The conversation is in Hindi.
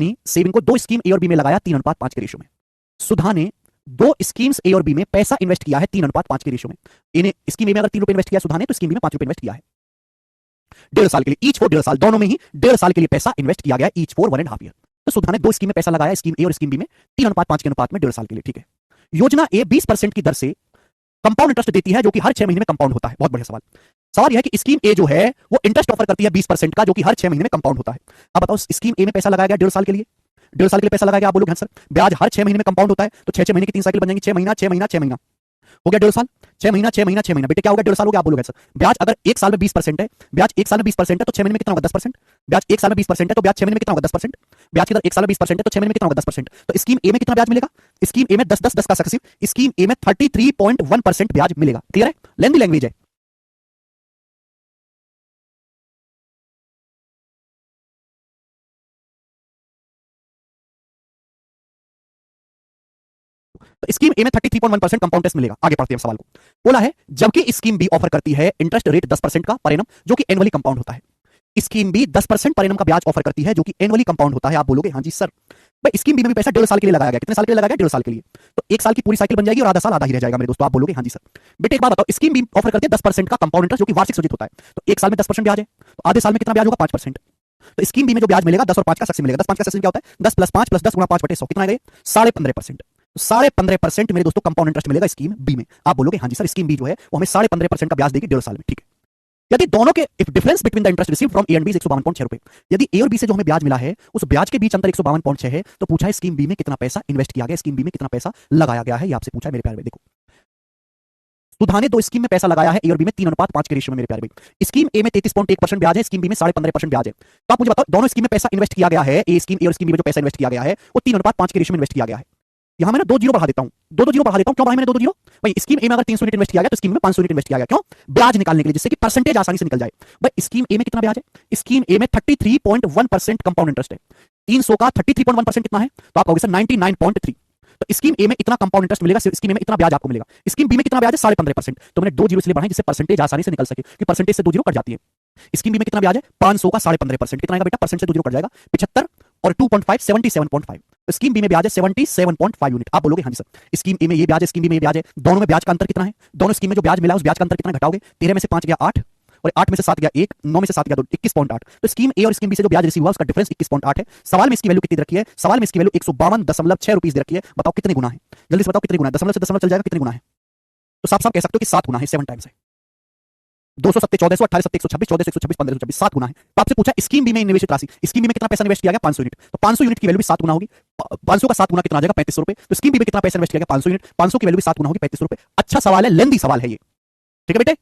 अपनी सेविंग को दो स्कीम ए और बी में लगाया 3:5 के रेशो में। सुधा ने दो स्कीम्स ए और बी में पैसा इन्वेस्ट किया है 3:5 के रेशो में। इन्हें स्कीम ए में अगर 3 रुपए इन्वेस्ट किया सुधा ने तो स्कीम बी में 5 रुपए इन्वेस्ट किया है 1.5 साल के लिए, ईच फॉर 1.5 साल, दोनों में ही 1.5 साल के लिए पैसा इन्वेस्ट किया गया, ईच फॉर 1.5 ईयर। तो सुधा ने दो स्कीम में पैसा लगाया, स्कीम ए और स्कीम बी में 3:5 के अनुपात में 1.5 साल के लिए। ठीक है, योजना ए 20% की दर से कंपाउंड इंटरेस्ट देती है जो कि हर 6 महीने में कंपाउंड होता है। बहुत बढ़िया सवाल। सवाल यह है कि स्कीम ए जो है वो इंटरेस्ट ऑफर करती है 20% का जो कि हर 6 महीने में कंपाउंड होता है। अब बताओ स्कीम ए में पैसा लगाया गया 1.5 साल के लिए, 1.5 साल के लिए पैसा लगाया गया, आप बोलोगे सर ब्याज हर 6 महीने में कंपाउंड होता है तो 6 महीने की 3 साइकिल बन जाएंगी, 6 महीना 6 महीना 6 महीना हो गया 1.5 साल, 6 महीना 6 महीना 6 महीना, बेटे क्या हो गया 1.5 साल हो गया, आप बोलोगे सर ब्याज अगर 1 साल में 20% है, ब्याज 1 साल में 20% है तो 6 महीने में कितना होगा 10%, ब्याज 1 साल में 20% है तो ब्याज 6 महीने में कितना होगा 10%, ब्याज की दर 1 साल में 20% है तो 6 महीने में कितना होगा 10%। तो स्कीम ए में कितना ब्याज मिलेगा, स्कीम ए में 10 10 10 का सक्सेसिव, स्कीम ए में 33.1% ब्याज मिलेगा। क्लियर है, लेंदी लैंग्वेज है। तो स्कीम ए में 33.1% कंपाउंड इंटरेस्ट मिलेगा। आगे पढ़ते हैं सवाल को। बोला है जबकि स्कीम बी ऑफर करती है इंटरेस्ट रेट 10% का पर एनम जो कि एनुअली कंपाउंड होता है। स्कीम बी 10% पर एनम का ब्याज ऑफर करती है जो कि एनुअली कंपाउंड होता है। आप बोलोगे हाँ जी सर, भाई स्कीम बी में भी पैसा 1.5 साल के लिए लगाया गया, कितने साल के लिए लगाया गया 1.5 साल के लिए, तो 1 साल की पूरी साइकिल बन जाएगी और आधा साल आधा ही रह जाएगा मेरे दोस्तों। आप बोलोगे हाँ जी सर। बेटे एक बात बताओ, स्कीम बी ऑफर करती है 10% का कंपाउंड इंटरेस्ट जो कि वार्षिक सृजित होता है, तो 1 साल में 10% ब्याज है तो आधे साल में कितना ब्याज होगा 5%। तो स्कीम बी में जो ब्याज मिलेगा 10 और 5 का सक्सेस मिलेगा। 10 5 का सक्सेस क्या होता है 10 + 5 + 10 × 5/100 कितना आएगा 15.5%। 15.5% मेरे दोस्तों कंपाउंड इंटरेस्ट मिलेगा स्कीम बी में। आप बोलोगे हाँ जी सर स्कीम बी जो है वो हमें 15.5% का ब्याज देगी 1.5 साल में। ठीक है, यदि दोनों के if difference between the interest received from A and B 152.6 रुपए, यदि ए और बी से जो हमें ब्याज मिला है उस ब्याज के बीच अंतर 152.6 है तो पूछा है स्कीम बी में कितना पैसा इन्वेस्ट किया गया, स्कीम बी में कितना पैसा लगाया गया है, ये आपसे पूछा है मेरे प्यारे भाई। देखो सुधा ने दो स्कीम में पैसा लगाया है ए और बी में 3:5 के रेशियो में मेरे प्यारे भाई। स्कीम ए में 33.1% ब्याज है, स्कीम बी में 15.5% ब्याज है। तो आप मुझे बताओ दोनों स्कीम में पैसा इन्वेस्ट किया गया है, ए और स्कीम बी में जो पैसा इन्वेस्ट किया गया है वो 3:5 के रेशियो में इन्वेस्ट किया गया है। यहां मैं 2 जीरो बढ़ा देता हूं, 2 जीरो बढ़ा देता हूं। क्यों बढ़ाई मैंने 2 जीरो, भाई स्कीम ए में अगर 300 यूनिट इन्वेस्ट किया गया तो स्कीम में 500 यूनिट इन्वेस्ट किया गया, क्यों ब्याज निकालने के लिए, जिससे कि परसेंटेज आसानी से निकल जाए। भाई स्कीम ए में कितना ब्याज है, स्कीम ए में 33.1% कंपाउंड इंटरेस्ट है। 300 का 33.1% कितना है तो आप कहोगे सर 99.3। तो स्कीम ए में इतना कंपाउंड इंटरेस्ट मिलेगा, स्कीम ए में इतना ब्याज आपको मिलेगा। स्कीम बी में कितना ब्याज है 15.5%। तो मैंने 2 जीरो इसलिए बढ़ाए जिससे परसेंटेज आसानी से निकल सके कि परसेंटेज से 2 जीरो कट जाती है। स्कीम बी में कितना ब्याज है 500 का 15.5%, कितना आएगा बेटा परसेंट से 2 जीरो कट जाएगा 75 और 2.5 77.5। तो स्कीम बी में ब्याज है 77.5 यूनिट। आप बोलोगे हाँ जी सर स्कीम ए में ये ब्याज है, स्कीम बी में ये ब्याज है, दोनों में ब्याज का अंतर कितना है, दोनों स्कीम में जो ब्याज मिला उस ब्याज का अंतर कितना घटाओगे, 13 में से 5 गया 8 और 8 में से 7 गया 1, 9 में से 7 गया 2, 21.8। तो स्कीम ए और स्कीम बी से जो ब्याज रिसीव हुआ उसका डिफरेंस 21.8 है। सवाल में इसकी वैल्यू कितनी दे रखी है, सवाल में इसकी वैल्यू 152.6 रुपीस दे रखी है। बताओ कितने गुना है, जल्दी से बताओ कितने गुना है, दशमलव से दशमलव चल जाएगा कितने गुना है, तो साफ साफ कह सकते हो कि 7 गुना है, 7 टाइम्स है। 270 1400 18 7 126 14 126 15 126 7 गुना है। तो आपसे पूछा स्कीम बी में निवेशित राशि, स्कीम बी में कितना पैसा इन्वेस्ट किया गया 500 यूनिट, तो 500 यूनिट की वैल्यू भी 7 गुना होगी। 500 का 7 गुना कितना आ जाएगा 3500 रुपए। तो स्कीम बी में कितना पैसा इन्वेस्ट किया गया 500 यूनिट, 500 की वैल्यू भी 7 गुना होगी 3500 रुपए। अच्छा सवाल है, लेंदी सवाल है ये। ठीक है बेटे।